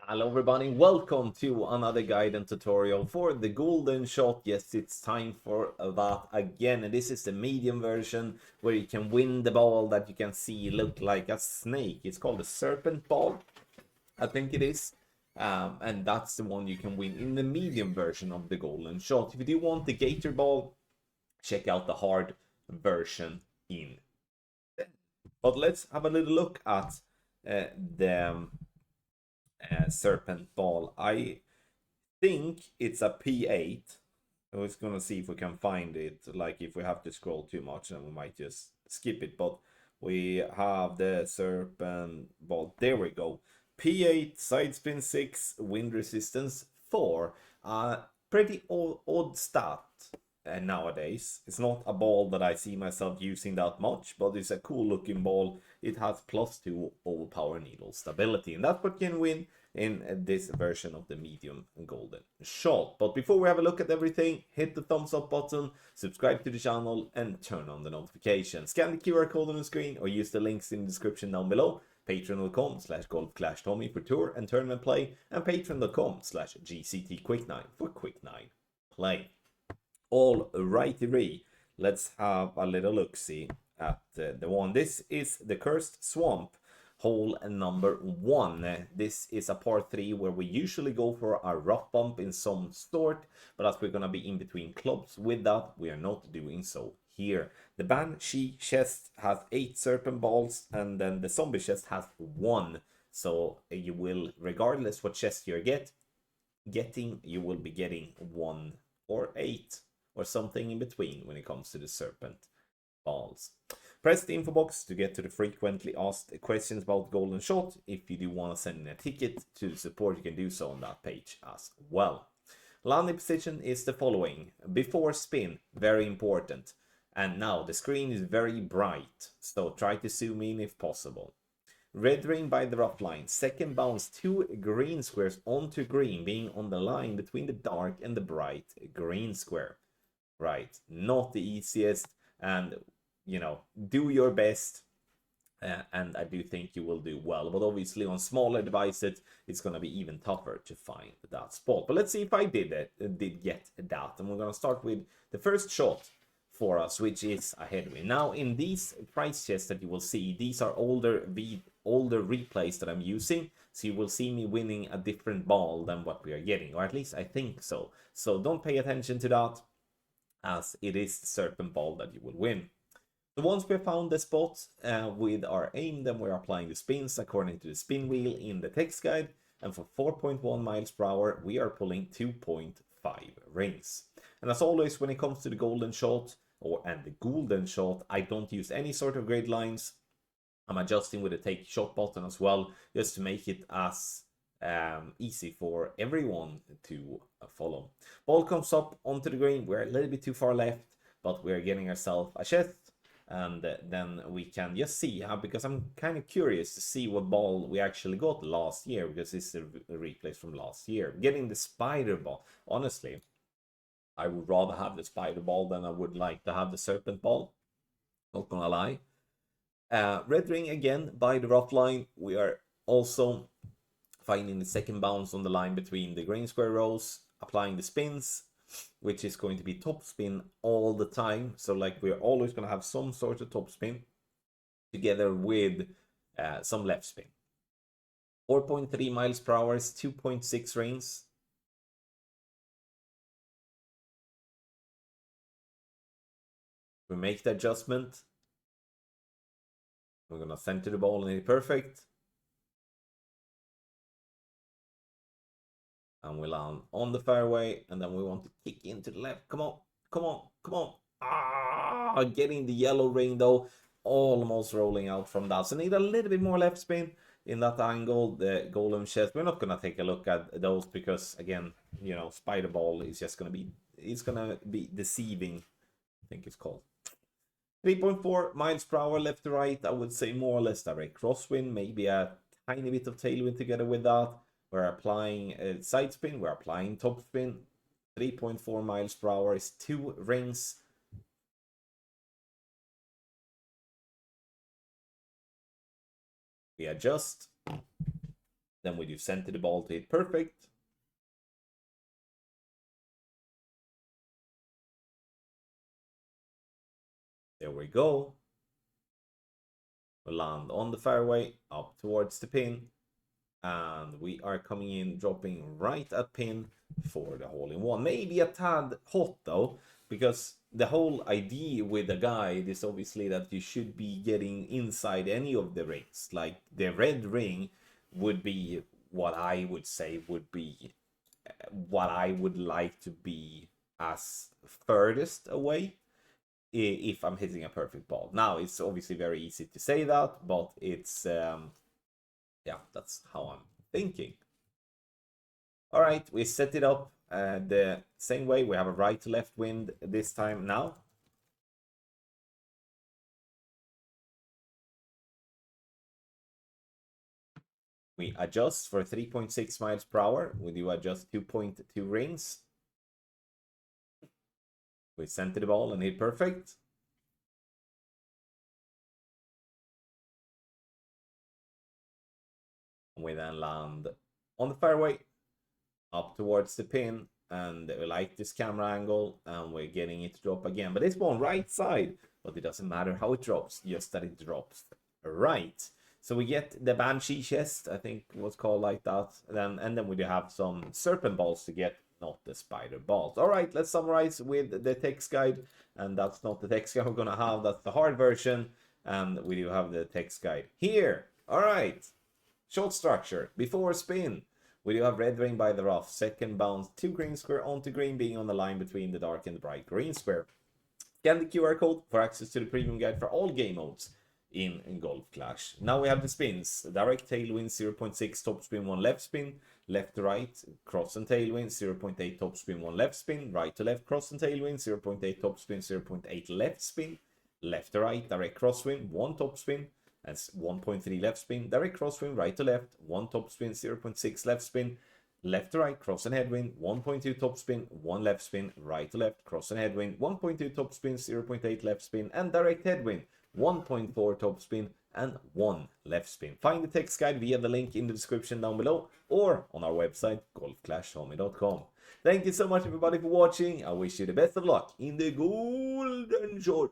Hello everybody, welcome to another guide and tutorial for the Ghoulden shot. Yes, it's time for that again, and this is the medium version where you can win the ball that you can see look like a snake. It's called a serpent ball, I think it is. And that's the one you can win in the medium version of the Ghoulden shot. If you do want the gator ball, check out the hard version in. But let's have a little look at the serpent ball. I think it's a P8. I was gonna see if we can find it. Like if we have to scroll too much, then we might just skip it. But we have the serpent ball. There we go. P8, side spin 6, wind resistance 4. Pretty odd stat nowadays. It's not a ball that I see myself using that much, but it's a cool looking ball. It has +2 overpower needle stability, and that's what you can win in this version of the medium Ghoulden shot. But before we have a look at everything, hit the thumbs up button, subscribe to the channel, and turn on the notifications. Scan the QR code on the screen or use the links in the description down below. Patreon.com/golfclashtommy for tour and tournament play, and Patreon.com/GCTQuick9 for Quick9 play. All righty, let's have a little look-see at the one. This is the Cursed Swamp, hole number 1. This is a par 3 where we usually go for a rough bump in some sort, but as we're going to be in between clubs with that, we are not doing so here. The Banshee chest has 8 serpent balls, and then the Zombie chest has 1. So you will, regardless what chest you're getting, you will be getting 1 or 8 or something in between when it comes to the serpent balls. Press the info box to get to the frequently asked questions about Ghoulden shot. If you do want to send in a ticket to the support, you can do so on that page as well. Landing position is the following. Before spin, very important. And now the screen is very bright, so try to zoom in if possible. Red ring by the rough line. Second bounce 2 green squares onto green, being on the line between the dark and the bright green square. Right, not the easiest, and do your best, and I do think you will do well. But obviously on smaller devices it's going to be even tougher to find that spot. But let's see if I did get that. And we're going to start with the first shot for us, which is a headwind. Now in these price chests that you will see, these are older replays that I'm using, so you will see me winning a different ball than what we are getting, or at least I think so. So don't pay attention to that, as it is the serpent ball that you will win. So once we have found the spot with our aim, then we're applying the spins according to the spin wheel in the text guide, and for 4.1 miles per hour we are pulling 2.5 rings. And as always, when it comes to the Ghoulden shot and the Ghoulden shot, I don't use any sort of grid lines. I'm adjusting with the take shot button as well, just to make it as easy for everyone to follow. Ball comes up onto the green. We're a little bit too far left, but we're getting ourselves a chest, and then we can just see because I'm kind of curious to see what ball we actually got last year, because this is a replay from last year. Getting the spider ball. Honestly, I would rather have the spider ball than I would like to have the serpent ball, not gonna lie. Red ring again by the rough line. We are also finding the second bounce on the line between the green square rows, applying the spins, which is going to be top spin all the time. So like we're always going to have some sort of top spin together with some left spin. 4.3 miles per hour is 2.6 rings. We make the adjustment. We're going to center the ball and hit it perfect. And we land on the fairway, and then we want to kick into the left. Come on, come on, come on. Getting the yellow ring though, almost rolling out from that. So need a little bit more left spin in that angle. The Golem chest, we're not gonna take a look at those because again, spider ball is just gonna be deceiving, I think it's called. 3.4 miles per hour left to right. I would say more or less direct crosswind, maybe a tiny bit of tailwind together with that. We're applying a side spin, we're applying top spin. 3.4 miles per hour is 2 rings. We adjust. Then we do center the ball to hit perfect. There we go. We land on the fairway, up towards the pin. And we are coming in, dropping right at pin for the hole-in-one. Maybe a tad hot though, because the whole idea with the guide is obviously that you should be getting inside any of the rings. Like the red ring would be what I would say would be what I would like to be as furthest away if I'm hitting a perfect ball. Now, it's obviously very easy to say that, but it's, yeah, that's how I'm thinking. All right, we set it up the same way. We have a right to left wind this time now. We adjust for 3.6 miles per hour. We do adjust 2.2 rings. We center the ball and hit perfect. We then land on the fairway, up towards the pin, and we like this camera angle, and we're getting it to drop again. But it's one right side, but it doesn't matter how it drops, just that it drops right. So we get the Banshee chest, I think it was called like that. And then we do have some serpent balls to get, not the spider balls. All right, let's summarize with the text guide. And that's not the text guide we're gonna have, that's the hard version. And we do have the text guide here. All right. Short structure. Before spin, we do have red ring by the rough. Second bounce to green square onto green, being on the line between the dark and the bright green square. Scan the QR code for access to the premium guide for all game modes in Golf Clash. Now we have the spins. Direct tailwind 0.6, top spin 1 left spin. Left to right, cross and tailwind 0.8, top spin 1 left spin. Right to left, cross and tailwind 0.8, top spin 0.8 left spin. Left to right, direct crosswind 1 top spin. That's 1.3 left spin, direct crosswind, right to left, 1 top spin, 0.6 left spin, left to right, cross and headwind, 1.2 top spin, 1 left spin, right to left, cross and headwind, 1.2 top spin, 0.8 left spin, and direct headwind, 1.4 top spin, and 1 left spin. Find the text guide via the link in the description down below, or on our website, golfclashtommy.com. Thank you so much everybody for watching. I wish you the best of luck in the golden shot.